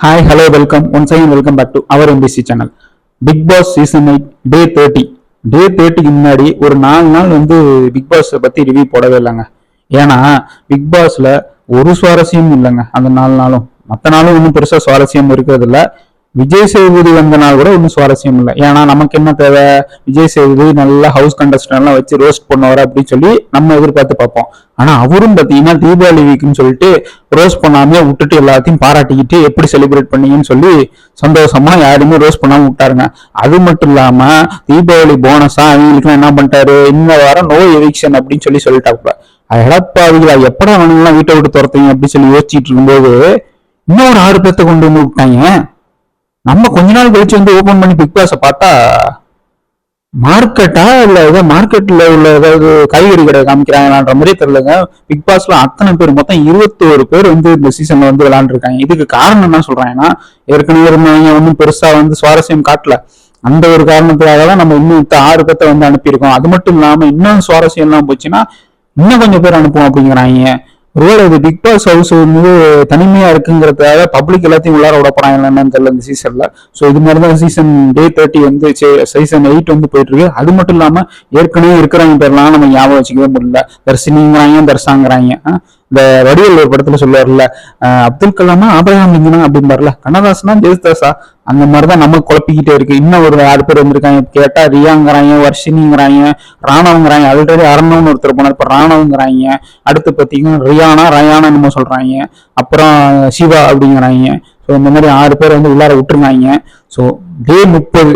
Hi, hello, welcome. Once again, welcome back to our MBC channel. Big Boss Season 8 Day 30. Day 30க்கு முன்னாடி ஒரு 4 நாள் big pass பத்தி review போடவே இல்லைங்க. ஏன்னா பிக் பாஸ்ல ஒரு சுவாரஸ்யமும் இல்லைங்க அந்த 4 நாளும். மற்ற நாளும் ஒன்றும் பெருசா சுவாரஸ்யம் இருக்கிறது இல்லை. விஜய் சேதுபதி வந்த நாள் கூட ஒன்றும் சுவாரஸ்யம் இல்லை. ஏன்னா நமக்கு என்ன தேவை, விஜய் சேதுபதி நல்லா ஹவுஸ் கண்டஸ்டன்ட் எல்லாம் வச்சு ரோஸ்ட் பண்ணுவார் அப்படின்னு சொல்லி நம்ம எதிர்பார்த்து பார்ப்போம். ஆனா அவரும் பாத்தீங்கன்னா தீபாவளி வீக்குன்னு சொல்லிட்டு ரோஸ்ட் பண்ணாம விட்டுட்டு எல்லாத்தையும் பாராட்டிக்கிட்டு எப்படி செலிப்ரேட் பண்ணீங்கன்னு சொல்லி சந்தோஷமா யாருமே ரோஸ்ட் பண்ணாம விட்டாருங்க. அது மட்டும் இல்லாம தீபாவளி போனஸா அவங்களுக்கு என்ன பண்ணிட்டாரு, இந்த வாரம் நோ எவிக்ஷன் அப்படின்னு சொல்லிட்டாப்புல. எடப்பாவிகளா எப்படா அவனுங்கெல்லாம் வீட்டை விட்டு துரத்துங்க அப்படின்னு சொல்லி யோசிச்சுட்டு இருக்கும்போது இன்னொரு 6 பேர்த்த கொண்டு விட்டாங்க. நம்ம கொஞ்ச நாள் கழிச்சு ஓபன் பண்ணி பிக் பாஸ பார்த்தா மார்க்கெட்டா இல்ல ஏதோ மார்க்கெட்ல உள்ள ஏதாவது காய்கறி கடை காமிக்கிறாங்கன்ற மாதிரி தெரியலங்க. பிக் பாஸ்ல அத்தனை பேர் மொத்தம் 21 பேர் இந்த சீசன்ல விளையாண்டுருக்காங்க. இதுக்கு காரணம் என்ன சொல்றாங்கன்னா, ஏற்கனவே இருந்தவங்க பெருசா சுவாரஸ்யம் காட்டல. அந்த ஒரு காரணத்துக்காக தான் நம்ம இன்னும் 6 பேர்த்த அனுப்பியிருக்கோம். அது மட்டும் இல்லாம இன்னும் சுவாரஸ்யம் எல்லாம் போச்சுன்னா இன்னும் கொஞ்சம் பேர் அனுப்புவோம் அப்படிங்கிறாங்க. ஒருவேளை இது பிக் பாஸ் ஹவுஸ் தனிமையா இருக்குங்கிறதுக்காக பப்ளிக் எல்லாத்தையும் உள்ளார விட போறாங்க என்னன்னு தெரியல இந்த சீசன்ல. ஸோ இது மாதிரிதான் சீசன் Day 30 சீசன் 8 போயிட்டு இருக்கு. அது மட்டும் இல்லாம ஏற்கனவே இருக்கிறவங்க பேர்லாம் நம்ம ஞாபகம் வச்சுக்கவே முடியல. தர்சினிங்கிறாங்க, தர்சாங்கிறாங்க. இந்த வடிவேல் ஒரு படத்துல சொல்லுவார்ல, அப்துல் கலாமா ஆபிரகாம் லிங்கனா அப்படின்னு பாருல, கண்ணதாசனா ஜெயஸ்தாஸா, அந்த மாதிரிதான் நம்ம குழப்பிக்கிட்டே இருக்கு. இன்னும் ஒரு 6 பேர் வந்திருக்காங்க. கேட்டா ரியாங்கிறாங்க, வர்ஷினிங்கிறாங்க, ராணவங்கிறாங்க. ஆல்ரெடி அரணவன்னு ஒருத்தர் போனார், இப்ப ராணவங்கிறாங்க. அடுத்து பாத்தீங்கன்னா ரயானா நம்ம சொல்றாங்க. அப்புறம் சிவா அப்படிங்கிறாங்க. ஸோ இந்த மாதிரி 6 பேர் உள்ளார விட்டுருந்தாங்க. ஸோ Day 30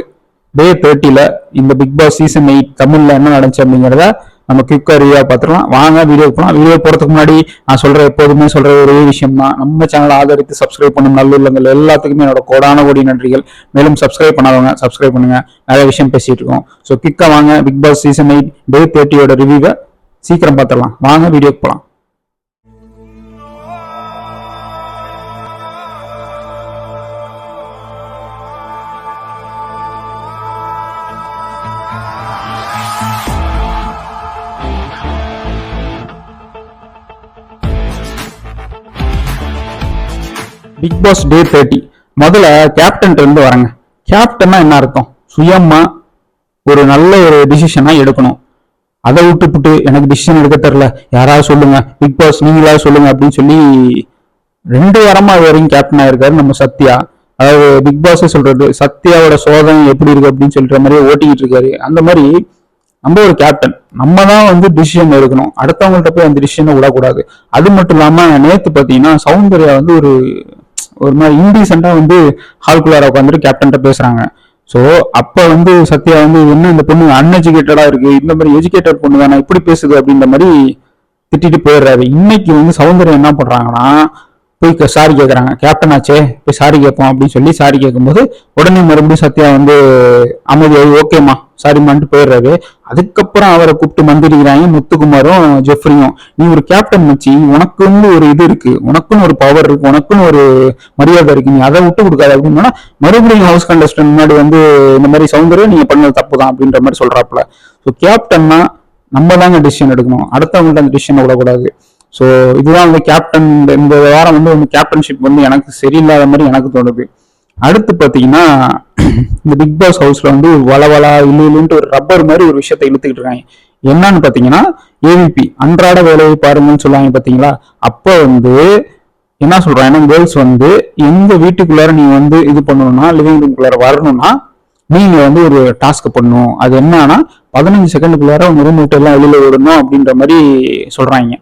Day 30ல இந்த பிக் பாஸ் சீசன் 8 தமிழ்ல என்ன நடந்துச்சு அப்படிங்கிறத நம்ம குயிக்கா ரிவ்யூ பார்த்துடலாம். வாங்க வீடியோ போகலாம். வீடியோ போறதுக்கு முன்னாடி நான் எப்போதுமே சொல்ற ஒரே விஷயம் தான், நம்ம சேனலை ஆதரித்து சப்ஸ்கிரைப் பண்ணும் நல்லுள்ளங்கள் எல்லாத்துக்குமே என்னோட கோடி நன்றிகள். மேலும் சப்ஸ்கிரைப் பண்ணாதவங்க சப்ஸ்கிரைப் பண்ணுங்க. நிறைய விஷயம் பேசிட்டு இருக்கோம். ஸோ குயிக்கா வாங்க பிக் பாஸ் சீசன் 8 Day 30 ரிவ்யூவை சீக்கிரம் பார்த்துடலாம். வாங்க வீடியோக்கு போகலாம். பிக் பாஸ் Day 30 முதல்ல கேப்டன் இருந்து வரங்க. கேப்டன்னா என்ன அர்த்தம், சுயமா ஒரு நல்ல ஒரு டிசிஷனா எடுக்கணும். அதை விட்டுப்புட்டு எனக்கு டிசிஷன் எடுக்க தெரியல, யாராவது சொல்லுங்க, பிக் பாஸ் நீங்களா சொல்லுங்க அப்படின்னு சொல்லி 2 வாரமா வரையும் கேப்டனா இருக்காரு நம்ம சத்யா. அதாவது பிக் பாஸே சொல்றது சத்யாவோட சோதனை எப்படி இருக்கு அப்படின்னு சொல்ற மாதிரியே ஓட்டிக்கிட்டு இருக்காரு. அந்த மாதிரி நம்ம ஒரு கேப்டன், நம்ம தான் டிசிஷன் எடுக்கணும். அடுத்தவங்கள்ட்ட போய் அந்த டிசிஷனை விடக்கூடாது. அது மட்டும் இல்லாம நேத்து பாத்தீங்கன்னா சௌந்தர்யா ஒரு மாதிரி இன்டீசெண்டா ஹால்குள்ளார உட்காந்துட்டு கேப்டன்ட்ட பேசுறாங்க. ஸோ அப்ப சத்யா என்ன இந்த பொண்ணு அன்எஜுகேட்டடா இருக்கு, இந்த மாதிரி எஜுகேட்டட் பொண்ணு தானே இப்படி பேசுது அப்படின்ற மாதிரி திட்டிட்டு போயிடுறாரு. இன்னைக்கு சௌந்தர்யம் என்ன பண்றாங்கன்னா, போய் சாரி கேட்கறாங்க. கேப்டன் ஆச்சே போய் சாரி கேட்போம் அப்படின்னு சொல்லி சாரி கேட்கும்போது உடனே மறுபடியும் சத்யா அமைதியாகி ஓகேமா சாரிமான்ட்டு போயிடுறாரு. அதுக்கப்புறம் அவரை கூப்பிட்டு மந்திரிக்கிறாங்க முத்துக்குமாரும் ஜெஃப்ரியும். நீ ஒரு கேப்டன் வச்சு உனக்குன்னு ஒரு இது இருக்கு, உனக்குன்னு ஒரு பவர் இருக்கு, உனக்குன்னு ஒரு மரியாதை இருக்கு, நீ அதை விட்டு கொடுக்காது அப்படின்னா மறுபடியும் ஹவுஸ் கண்டஸ்டன்ட் முன்னாடி இந்த மாதிரி சௌந்தர்யம் நீங்க பண்ணது தப்பு தான் அப்படின்ற மாதிரி சொல்றாப்புல. ஸோ கேப்டன்னா நம்ம தாங்க டிசிஷன் எடுக்கணும், அடுத்தவங்கள்ட்ட அந்த டிசிஷனை விடக்கூடாது. ஸோ இதுதான் கேப்டன். இந்த வாரம் கேப்டன்ஷிப் எனக்கு சரியில்லாத மாதிரி எனக்கு தோணுது. அடுத்து பாத்தீங்கன்னா இந்த பிக் பாஸ் ஹவுஸ்ல வளவலா இல்லுன்ட்டு ஒரு ரப்பர் மாதிரி ஒரு விஷயத்த இழுத்துக்கிட்டு இருக்காங்க. என்னன்னு பாத்தீங்கன்னா ஏவிபி அன்றாட வேலையை பாருங்கன்னு சொல்லுவாங்க பாத்தீங்களா. அப்ப என்ன சொல்றாங்கன்னா, கேர்ள்ஸ் எந்த வீட்டுக்குள்ளார நீ இது பண்ணணும்னா, லிவிங் ரூம்குள்ளார வரணும்னா நீங்க ஒரு டாஸ்க் பண்ணணும். அது என்னன்னா 15 செகண்டுக்குள்ளார உங்க ரூம் விட்டு எல்லாம் வெளியில விடணும் அப்படின்ற மாதிரி சொல்றாங்க.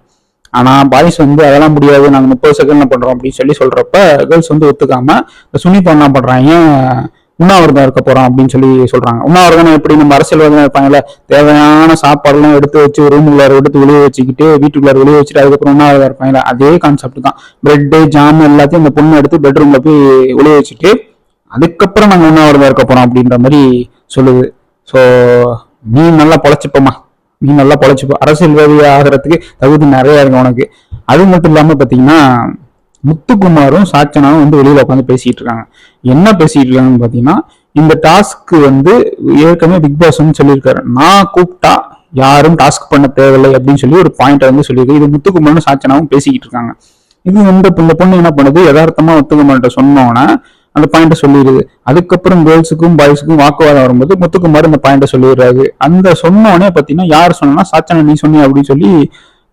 ஆனா பாய்ஸ் அதெல்லாம் முடியாது, நாங்க 30 செகண்ட்ல பண்றோம் அப்படின்னு சொல்றப்ப கேர்ள்ஸ் ஒத்துக்காம சுனிதா என்ன பண்றாங்க, உண்ணாவிரதம் இருக்க போறோம் அப்படின்னு சொல்றாங்க. உண்ணாவிரதம் எப்படி நம்ம அரசியல்வாதிகள் இருப்பாங்கல்ல, தேவையான சாப்பாடுலாம் எடுத்து வச்சு ரூமுக்குள்ளார எடுத்து வெளியே வச்சுக்கிட்டு வீட்டுக்குள்ளார வெளியே வச்சுட்டு அதுக்கப்புறம் உண்ணாவிரதம் இருப்பாங்கல்ல, அதே கான்செப்ட் தான். பிரெட்டு ஜாம் எல்லாத்தையும் அந்த பொண்ணு எடுத்து பெட்ரூம்ல போய் வெளியே வச்சுட்டு அதுக்கப்புறம் நாங்க உண்ணாவிரதம் இருக்க போறோம் அப்படின்ற மாதிரி சொல்லுது. ஸோ நீ நல்லா பொழைச்சிப்போமா, நீ நல்லா பொழைச்சிப்போ, அரசியல்வாதி ஆகிறதுக்கு தகுதி நிறைய இருக்கு உனக்கு. அது மட்டும் இல்லாம பாத்தீங்கன்னா முத்துக்குமாரும் சாச்சனாவும் வெளியில உட்காந்து பேசிட்டு இருக்காங்க. என்ன பேசிட்டு இருக்காங்கன்னு பாத்தீங்கன்னா, இந்த டாஸ்க் ஏற்கனவே பிக் பாஸ் சொல்லியிருக்காரு, நான் கூப்பிட்டா யாரும் டாஸ்க் பண்ண தேவையில்லை அப்படின்னு சொல்லி ஒரு பாயிண்ட் சொல்லியிருக்கு. இது முத்துக்குமாரும் சாச்சனாவும் பேசிக்கிட்டு இருக்காங்க. இது வந்து இந்த பொண்ணு என்ன பண்ணுது, யதார்த்தமா ஒத்துக்குமார்ட்ட சொன்னோன்னா அந்த பாயிண்ட சொல்லிடுது. அதுக்கப்புறம் கேர்ள்ஸுக்கும் பாய்ஸுக்கும் வாக்குவாதம் வரும்போது முத்துக்குமார் இந்த பாயிண்ட சொல்லிடுறாரு. அந்த சொன்னோடனே பாத்தீங்கன்னா யார் சொன்னா, சாச்சனா நீ சொன்னிய அப்படின்னு சொல்லி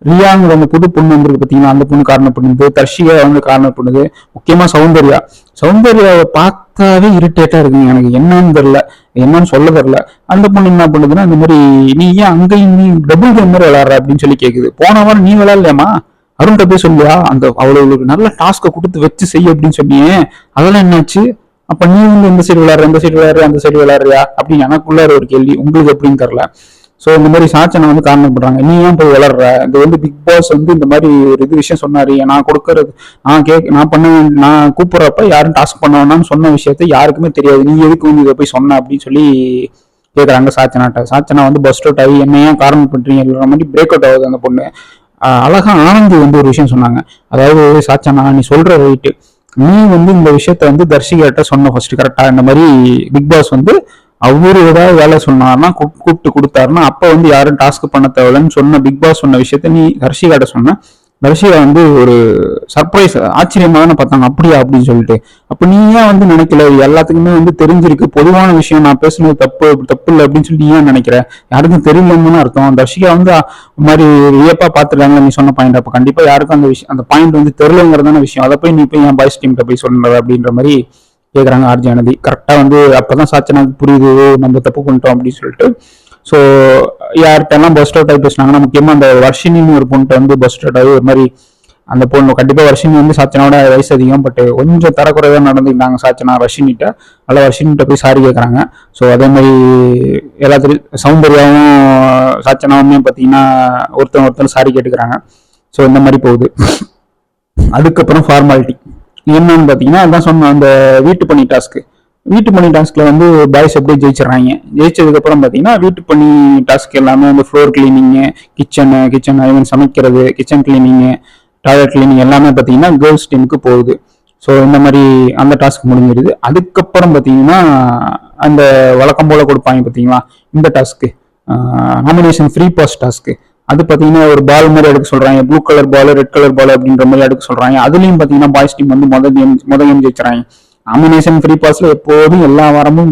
ரியாங்கிற அந்த புது பொண்ணு வந்துருக்கு பாத்தீங்கன்னா, அந்த பொண்ணு காரணம் பண்ணுது, தர்ஷிகா வந்து காரணம் பண்ணுது, முக்கியமா சௌந்தர்யா. சௌந்தர்யாவை பார்த்தாவே இரிட்டேட்டா இருக்குங்க, எனக்கு என்னன்னு தெரியல, என்னன்னு சொல்ல தெரியல. அந்த பொண்ணு என்ன பண்ணுதுன்னா, இந்த மாதிரி நீ ஏன் அங்கேயும் நீ டபுள் கேம் மாதிரி விளையாடுற அப்படின்னு சொல்லி கேக்குது. போன வாரம் நீ விளையாடலையாமா, அருண்கிட்ட போய் சொல்லியா, அந்த அவளுக்கு நல்ல டாஸ்கை கொடுத்து வச்சு செய்ய அப்படின்னு சொன்னியே, அதெல்லாம் என்னாச்சு? அப்ப நீ வந்து இந்த சைடு விளையாடுற, இந்த சைடு விளையாடுற, அந்த சைடு விளையாடுறியா அப்படின்னு எனக்குள்ள ஒரு கேள்வி, உங்களுக்கு எப்படின்னு தெரியல. ஸோ இந்த மாதிரி சாச்சனை வந்து காரணம் பண்றாங்க, நீ ஏன் போய் வளர்ற, இது வந்து பிக் பாஸ் வந்து இந்த மாதிரி ஒரு இது விஷயம் சொன்னாரு, நான் கொடுக்கறது நான் பண்ண, நான் கூப்பிடுறப்ப யாரும் டாஸ்க் பண்ண வேணாம்னு சொன்ன விஷயத்த யாருக்குமே தெரியாது, நீ எதுக்கு வந்து இதை போய் சொன்ன அப்படின்னு சொல்லி கேட்குறாங்க சாச்சனாட்ட. சாச்சனா வந்து பஸ்ட் அவுட் ஆகி என்ன ஏன் காரணம் பண்றீங்கிற மாதிரி பிரேக் அவுட் ஆகுது அந்த பொண்ணு. அழகா ஆனந்தி வந்து ஒரு விஷயம் சொன்னாங்க, அதாவது சாச்சனா நீ சொல்ற ரைட்டு, நீ வந்து இந்த விஷயத்த வந்து தர்ஷிகிட்ட சொன்ன ஃபர்ஸ்ட் கரெக்டா, இந்த மாதிரி பிக் பாஸ் வந்து அவரு ஏதாவது வேலை சொன்னார்னா கூப்பிட்டு கொடுத்தாருன்னா அப்ப வந்து யாரும் டாஸ்க் பண்ண தேவையில்லைன்னு சொன்ன பிக் பாஸ் சொன்ன விஷயத்த நீ தர்ஷிகாட்ட சொன்ன. தர்ஷிகா வந்து ஒரு சர்ப்ரைஸ் ஆச்சரியமான பார்த்தாங்க, அப்படியா அப்படின்னு சொல்லிட்டு. அப்ப நீ ஏன் வந்து நினைக்கல, எல்லாத்துக்குமே வந்து தெரிஞ்சிருக்கு, பொதுவான விஷயம், நான் பேசுனது தப்பு தப்பு இல்லை அப்படின்னு சொல்லி நீ ஏன் நினைக்கிற, யாருக்கும் தெரியலன்னு அர்த்தம். தர்ஷிகா வந்து மாதிரி வியப்பா பாத்துருக்காங்க நீ சொன்ன பாயிண்ட், அப்ப கண்டிப்பா யாருக்கும் அந்த விஷயம், அந்த பாயிண்ட் வந்து தெரியலங்கிறதான விஷயம், அதை போய் நீ போய் என் பாய்ஸ் டீம்கிட்ட போய் சொல்லுற அப்படின்ற மாதிரி கேட்குறாங்க ஆர்ஜி ஆனந்தி. கரெக்டா வந்து அப்பதான் சாச்சனாக்கு புரியுது நம்ம தப்பு பண்ணிட்டோம் அப்படின்னு சொல்லிட்டு. ஸோ யார்கிட்டலாம் பஸ்ட் அவுட் ஆகி பேசினாங்கன்னா, முக்கியமா அந்த வர்ஷினின்னு ஒரு பொண்ணு வந்து பஸ்ட் அவுட் ஆகி ஒரு மாதிரி, அந்த பொண்ணு கண்டிப்பா வர்ஷினி வந்து சாச்சனாவோட வயசு அதிகம், பட் கொஞ்சம் தரக்குறையாக நடந்துக்கிட்டாங்க சாச்சனா வர்ஷினிட்ட. நல்லா வர்ஷினிட்ட போய் சாரி கேட்குறாங்க. ஸோ அதே மாதிரி எல்லாத்துலையும் சௌந்தர்யாவும் சாச்சனாவுமே பார்த்தீங்கன்னா ஒருத்தர் சாரி கேட்டுக்கிறாங்க. ஸோ இந்த மாதிரி போகுது. அதுக்கப்புறம் ஃபார்மாலிட்டி என்னன்னு பார்த்தீங்கன்னா, அதான் சொன்னேன், அந்த வீட்டு பணி டாஸ்க்ல வந்து பாய்ஸ் அப்படியே ஜெயிச்சிடறாங்க. ஜெயிச்சதுக்கப்புறம் பார்த்தீங்கன்னா வீட்டு பணி டாஸ்க் எல்லாமே வந்து ஃப்ளோர் கிளீனிங்கு, கிச்சன் ஐவன் சமைக்கிறது, கிச்சன் கிளீனிங்கு, டாய்லெட் கிளீனிங் எல்லாமே பார்த்தீங்கன்னா கேர்ள்ஸ் டீமுக்கு போகுது. ஸோ இந்த மாதிரி அந்த டாஸ்க் முடிஞ்சிருது. அதுக்கப்புறம் பார்த்தீங்கன்னா அந்த வழக்கம் போல கொடுப்பாங்க பார்த்தீங்களா இந்த task, nomination free pass task. அது பார்த்தீங்கன்னா ஒரு பால் மாதிரி எடுக்க சொல்றாங்க, blue colour ball, red colour ball அப்படின்ற மாதிரி எடுக்க சொல்றாங்க. அதுலயும் பார்த்தீங்கன்னா பாய்ஸ் டீம் வந்து முதல் கேம் ஜெயிச்சுறாங்க. நாமினேஷன் ஃப்ரீ பாஸ்ல எப்போதும் எல்லா வாரமும்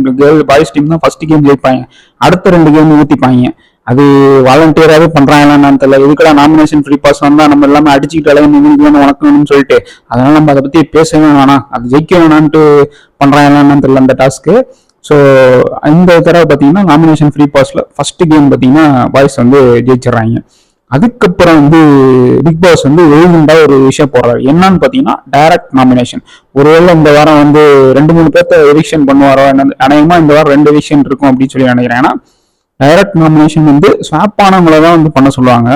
பாய்ஸ் டீம் தான் ஃபர்ஸ்ட் கேம் ஜெயிப்பாங்க, அடுத்த 2 கேம் ஊத்திப்பாங்க. அது வாலண்டியராகவே பண்றாங்களான்னு தெரியல. இதுக்கடா நாமினேஷன் ஃப்ரீ பாஸ் வந்தா நம்ம எல்லாமே அடிச்சுக்கிட்டு அழகு வணக்கணும்னு சொல்லிட்டு, அதனால நம்ம அதை பத்தி பேசவே வேணாம், அது ஜெயிக்க வேணான்ட்டு பண்றாங்களான்னு தெரியல அந்த டாஸ்க்கு. ஸோ இந்த தடவை பார்த்தீங்கன்னா நாமினேஷன் ஃப்ரீ பாஸ்ல ஃபர்ஸ்ட் கேம் பார்த்தீங்கன்னா பாய்ஸ் வந்து ஜெயிச்சிடறாங்க. அதுக்கப்புறம் வந்து பிக் பாஸ் வந்து எழுதுண்டா ஒரு விஷயம் போடுறாரு, என்னன்னு பாத்தீங்கன்னா டைரக்ட் நாமினேஷன். ஒருவேளை இந்த வாரம் வந்து 2-3 பேர்த்த எவிக்ஷன் பண்ணுவாரோ, அநேகமா இந்த வாரம் 2 எவிக்ஷன் இருக்கும் அப்படின்னு சொல்லி நினைக்கிறேன். ஏன்னா டைரக்ட் நாமினேஷன் வந்து ஸ்வாப் ஆனவங்களை தான் வந்து பண்ண சொல்லுவாங்க.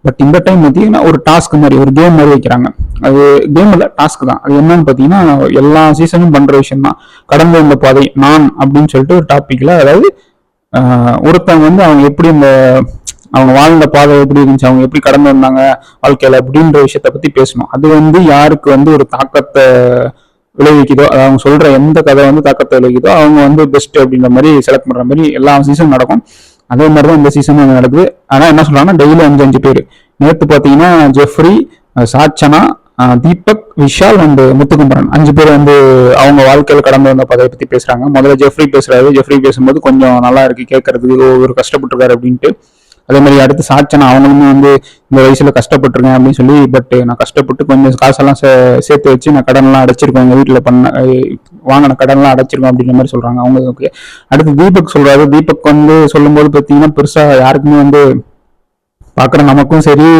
பட் இந்த டைம் பார்த்தீங்கன்னா ஒரு டாஸ்க் மாதிரி, ஒரு கேம் மாதிரி வைக்கிறாங்க. அது கேம் இல்லை, டாஸ்க் தான். அது என்னன்னு பார்த்தீங்கன்னா எல்லா சீசனும் பண்ற விஷயம் தான். கடந்து வந்த பாதை நான் அப்படின்னு சொல்லிட்டு ஒரு டாபிக்ல, அதாவது ஒருத்தவங்க வந்து அவங்க எப்படி இந்த அவங்க வாழ்ந்த பாதை எப்படி இருந்துச்சு, அவங்க எப்படி கடந்து வந்தாங்க வாழ்க்கையில அப்படின்ற விஷயத்த பத்தி பேசணும். அது வந்து யாருக்கு வந்து ஒரு தாக்கத்தை விளைவிக்குதோ, அது அவங்க சொல்ற எந்த கதை வந்து தாக்கத்தை விளைவிக்குதோ அவங்க வந்து பெஸ்ட் அப்படின்ற மாதிரி செலக்ட் பண்ற மாதிரி எல்லா சீசனும் நடக்கும். அதே மாதிரிதான் இந்த சீசனும் நடக்குது. ஆனா என்ன சொல்றாங்கன்னா டெய்லி 5 பேர். நேற்று பாத்தீங்கன்னா ஜெஃப்ரி, சாச்சனா, தீபக், விஷால் அண்ட் முத்துக்குமரன் 5 பேர் வந்து அவங்க வாழ்க்கையில் கடந்து வந்த பதையை பத்தி பேசுறாங்க. முதல்ல ஜெஃப்ரி பேசுறாரு. ஜெஃப்ரி பேசும்போது கொஞ்சம் நல்லா இருக்கு கேட்கறதுக்கு, ஒரு கஷ்டப்பட்டிருக்காரு அப்படின்ட்டு. அதே மாதிரி அடுத்து சாச்சனா, அவங்களுமே வந்து இந்த வயசுல கஷ்டப்பட்டிருக்கேன் அப்படின்னு சொல்லி, பட் நான் கஷ்டப்பட்டு கொஞ்சம் காசெல்லாம் சேர்த்து வச்சு நான் கடன்லாம் அடைச்சிருக்கேன், எங்க வீட்டுல வாங்கின கடன்லாம் அடைச்சிருக்கோம் அப்படின்ற மாதிரி சொல்றாங்க அவங்க. ஓகே. அடுத்து தீபக் சொல்றாரு. தீபக் வந்து சொல்லும்போது பார்த்தீங்கன்னா பெருசா யாருக்குமே வந்து பாக்குற நமக்கும் சரி,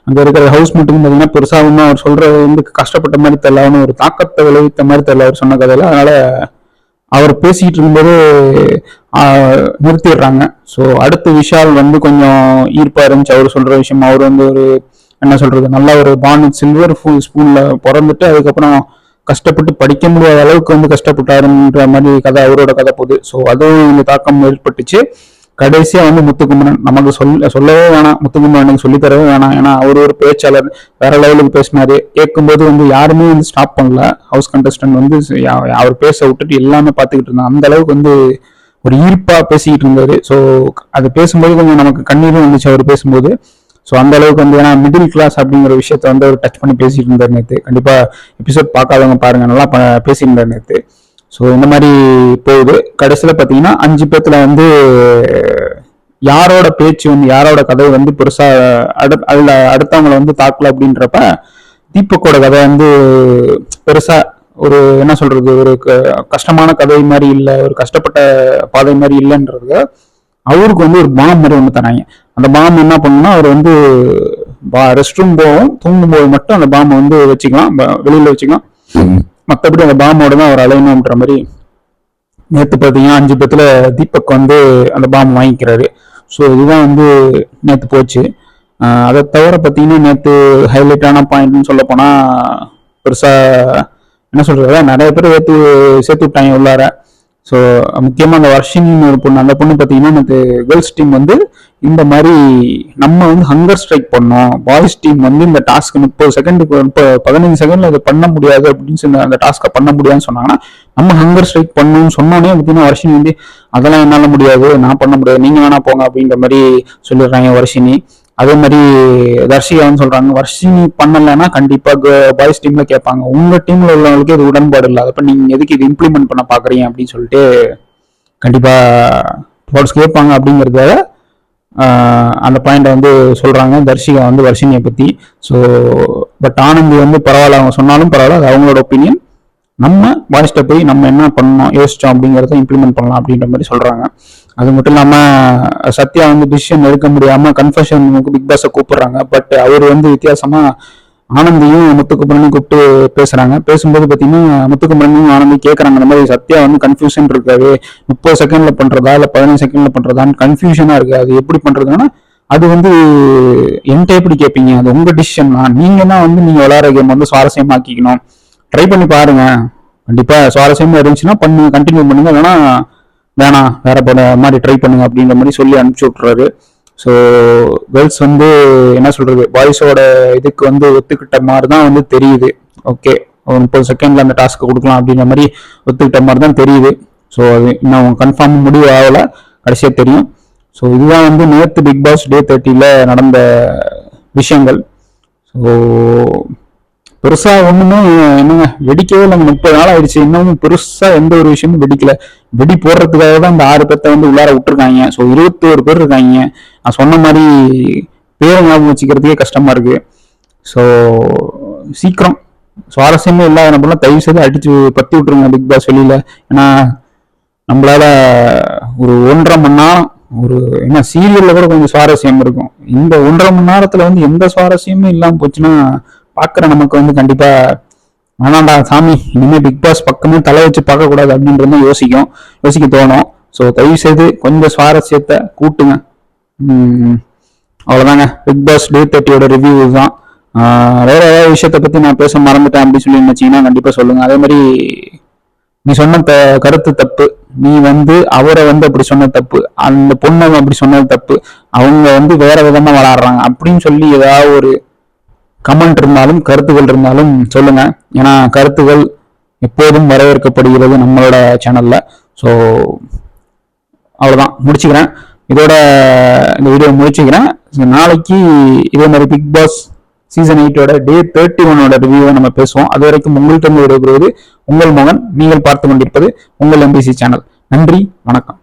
அங்க இருக்கிற ஹவுஸ் மட்டும் பார்த்தீங்கன்னா பெருசா ஒன்றும் அவர் சொல்றது வந்து கஷ்டப்பட்ட மாதிரி தெரியல, ஒரு தாக்கத்தை விளைவித்த மாதிரி தெரியல அவர் சொன்ன கதையில. அதனால அவர் பேசிக்கிட்டு இருக்கும்போது நிறுத்திடுறாங்க. ஸோ அடுத்த விஷால் வந்து கொஞ்சம் ஈர்ப்பா இருந்துச்சு அவர் சொல்ற விஷயம். அவர் வந்து ஒரு என்ன சொல்றது, நல்ல ஒரு சில்வர் ஸ்பூன்ல பிறந்துட்டு அதுக்கப்புறம் கஷ்டப்பட்டு படிக்க முடியாத அளவுக்கு வந்து கஷ்டப்பட்டாருன்ற மாதிரி கதை, அவரோட கதை போகுது. ஸோ அதுவும் இந்த தாக்கம் ஏற்பட்டுச்சு. கடைசியா வந்து முத்துக்குமரன் நமக்கு சொல்லவே வேணாம், முத்துக்குமரனுக்கு சொல்லித்தரவே வேணாம். ஏன்னா அவர் ஒரு பேச்சாளர், வேற லெவலுக்கு பேசினாரு. கேட்கும்போது வந்து யாருமே வந்து ஸ்டாப் பண்ணல. ஹவுஸ் கண்டஸ்டன்ட் வந்து அவர் பேச விட்டுட்டு எல்லாமே பார்த்துக்கிட்டு இருந்தாங்க. அந்த அளவுக்கு வந்து ஒரு ஈர்ப்பா பேசிக்கிட்டு இருந்தாரு. ஸோ அது பேசும்போது கொஞ்சம் நமக்கு கண்ணீரும் வந்துச்சு அவர் பேசும்போது. ஸோ அந்த அளவுக்கு வந்து ஏன்னா மிடில் கிளாஸ் அப்படிங்கிற விஷயத்த வந்து அவர் டச் பண்ணி பேசிட்டு இருந்தார் நேற்று. கண்டிப்பா எபிசோட் பார்க்காதவங்க பாருங்க, நல்லா பேசியிருந்தார் நேற்று. ஸோ இந்த மாதிரி போகுது. கடைசியில் பார்த்தீங்கன்னா 5 பேத்துல வந்து யாரோட பேச்சு வந்து யாரோட கதை வந்து பெருசா அதுல அடுத்தவங்களை வந்து தாக்கல அப்படின்றப்ப தீபக்கோட கதை வந்து பெருசா ஒரு என்ன சொல்றது ஒரு கஷ்டமான கதை மாதிரி இல்லை, ஒரு கஷ்டப்பட்ட பாதை மாதிரி இல்லைன்றது அவருக்கு வந்து ஒரு பாம் மாதிரி ஒன்று தராங்க. அந்த பாம் என்ன பண்ணணும்னா அவர் வந்து ரெஸ்ட் ரூம் போகும், தூங்கும்போது மட்டும் அந்த பாம்பை வந்து வச்சுக்கலாம், வெளியில வச்சுக்கலாம், மற்றபடி அந்த பாம்போட தான் அவர் அலையணுன்ற மாதிரி. நேற்று பார்த்தீங்கன்னா 5 பேத்துல தீபக் வந்து அந்த பாம்பு வாங்கிக்கிறாரு. ஸோ இதுதான் வந்து நேற்று போச்சு. அதை தவிர பார்த்தீங்கன்னா நேற்று ஹைலைட்டான பாயிண்ட்னு சொல்ல போனால் பெருசாக என்ன சொல்றது நிறைய பேர் சேர்த்து விட்டாங்க உள்ளார. ஸோ முக்கியமாக அந்த வர்ஷினின்னு ஒரு பொண்ணு, அந்த பொண்ணு பார்த்தீங்கன்னா நேற்று கேர்ள்ஸ் டீம் வந்து இந்த மாதிரி நம்ம வந்து ஹங்கர் ஸ்ட்ரைக் பண்ணோம், பாய்ஸ் டீம் வந்து இந்த டாஸ்க் 30 செகண்டுக்கு 15 செகண்ட்ல அதை பண்ண முடியாது அப்படின்னு சொல்லி அந்த டாஸ்க்கை பண்ண முடியாதுன்னு சொன்னாங்கன்னா நம்ம ஹங்கர் ஸ்ட்ரைக் பண்ணணும்னு சொன்னோன்னே பார்த்தீங்கன்னா வர்ஷினி வந்து அதெல்லாம் என்னால முடியாது, நான் பண்ண முடியாது, நீங்க வேணா போங்க அப்படின்ற மாதிரி சொல்லிடுறாங்க வர்ஷினி. அதே மாதிரி தர்ஷிகா வந்து சொல்றாங்க வர்ஷினி பண்ணலைன்னா கண்டிப்பா பாய்ஸ் டீம்ல கேட்பாங்க, உங்க டீம்ல உள்ளவங்களுக்கு இது உடன்பாடு இல்லை, அதை நீங்க எதுக்கு இது இம்ப்ளிமெண்ட் பண்ண பாக்குறீங்க அப்படின்னு சொல்லிட்டு கண்டிப்பா பாய்ஸ் கேட்பாங்க அப்படிங்கறத அந்த பாயிண்ட வந்து சொல்றாங்க தர்ஷிகா வந்து வர்ஷினியை பத்தி. ஸோ பட் ஆனந்தி வந்து பரவாயில்ல, அவங்க சொன்னாலும் பரவாயில்ல, அது அவங்களோட ஒப்பீனியன், நம்ம பாய்ஸ்ட போய் நம்ம என்ன பண்ணணும் யோசிச்சோம் அப்படிங்கிறத இம்ப்ளிமெண்ட் பண்ணலாம் அப்படின்ற மாதிரி சொல்றாங்க. அது மட்டும் இல்லாம சத்யா வந்து டிசிஷன் எடுக்க முடியாம கன்ஃபர்ஷனுக்கு பிக் பாஸை கூப்பிடுறாங்க. பட் அவர் வந்து வித்தியாசமா ஆனந்தியும் முத்துக்குமரனையும் கூப்பிட்டு பேசுறாங்க. பேசும்போது பாத்தீங்கன்னா முத்துக்குமரனையும் ஆனந்தி கேட்கறாங்க, அந்த மாதிரி சத்யா வந்து கன்ஃபியூஷன் இருக்காது, 30 செகண்ட்ல பண்றதா இல்ல 15 செகண்ட்ல பண்றதான்னு கன்ஃபியூஷனா இருக்கு, அது எப்படி பண்றதுன்னா அது வந்து என்கிட்ட எப்படி கேட்பீங்க, அது உங்க டிசிஷன் தான், நீங்கன்னா வந்து நீங்க விளையாடுற கேம் வந்து சுவாரஸ்யமாக்கிக்கணும், ட்ரை பண்ணி பாருங்க, கண்டிப்பா சுவாரஸ்யமா இருந்துச்சுன்னா பண்ணுங்க, கண்டினியூ பண்ணுங்க, இல்லைன்னா வேணாம் வேற போல மாதிரி ட்ரை பண்ணுங்க அப்படின்ற மாதிரி சொல்லி அனுப்பிச்சு விட்டுறாரு. ஸோ கேர்ள்ஸ் வந்து என்ன சொல்றது பாய்ஸோட இதுக்கு வந்து ஒத்துக்கிட்ட மாதிரி தான் வந்து தெரியுது. ஓகே, 30 செகண்ட்ல அந்த டாஸ்க்கு கொடுக்கலாம் அப்படின்ற மாதிரி ஒத்துக்கிட்ட மாதிரி தான் தெரியுது. ஸோ அது இன்னும் கன்ஃபார்ம் முடிவு ஆகல, கடைசியாக தெரியும். ஸோ இதுதான் வந்து நேற்று பிக் பாஸ் டே 30ல நடந்த விஷயங்கள். ஸோ பெருசா ஒண்ணுமே என்னங்க வெடிக்கவே இல்லை, 30 நாள் ஆயிடுச்சு, இன்னமும் பெருசா எந்த ஒரு விஷயமும் வெடிக்கல. வெடி போடுறதுக்காக தான் இந்த 6 பேர்த்த வந்து உள்ளார விட்டுருக்காங்க. ஸோ 21 பேர் இருக்காங்க. நான் சொன்ன மாதிரி பேரை ஞாபகம் வச்சுக்கிறதுக்கே கஷ்டமா இருக்கு. ஸோ சீக்கிரம் சுவாரஸ்யமே இல்லாத நம்மளாம் தயவு செய்து அடிச்சு பத்தி விட்டுருங்க பிக் பாஸ் வெளியில. ஏன்னா நம்மளால ஒரு 1.5 மணி நேரம் ஒரு என்ன சீரியல்ல கூட கொஞ்சம் சுவாரஸ்யம் இருக்கும், இந்த 1.5 மணி நேரத்துல வந்து எந்த சுவாரஸ்யமும் இல்லாம போச்சுன்னா பாக்குற நமக்கு வந்து கண்டிப்பா வேணாண்டா சாமி, இனிமே பிக் பாஸ் பக்கமே தலை வச்சு பார்க்க கூடாது அப்படின்றத யோசிக்க தோணும். ஸோ தயவு செய்து கொஞ்சம் சுவாரஸ்யத்தை கூட்டுங்க. அவ்வளவுதாங்க பிக் பாஸ் டே 30யோட ரிவ்யூ தான். வேற ஏதாவது விஷயத்த பத்தி நான் பேச மறந்துட்டேன் அப்படின்னு சொல்லி நினைச்சீங்கன்னா கண்டிப்பா சொல்லுங்க. அதே மாதிரி நீ சொன்ன கருத்து தப்பு, நீ வந்து அவரை வந்து அப்படி சொன்ன தப்பு, அந்த பொண்ணை அப்படி சொன்னது தப்பு, அவங்க வந்து வேற விதமா விளாடுறாங்க அப்படின்னு சொல்லி ஏதாவது ஒரு கமெண்ட் இருந்தாலும் கருத்துகள் இருந்தாலும் சொல்லுங்க. ஏன்னா கருத்துகள் எப்போதும் வரவேற்கப்படுகிறது நம்மளோட சேனல்ல. ஸோ அவ்வளவுதான், முடிச்சுக்கிறேன் இதோட இந்த வீடியோ முடிச்சுக்கிறேன். நாளைக்கு இதே மாதிரி பிக் பாஸ் சீசன் 8ஓட டே 31ஓட ரிவ்யூவை நம்ம பேசுவோம். அது வரைக்கும் உங்கள்கிட்ட விடைபெறுவது உங்கள் மகன். நீங்கள் பார்த்து கொண்டிருப்பது உங்கள் MBC சேனல். நன்றி, வணக்கம்.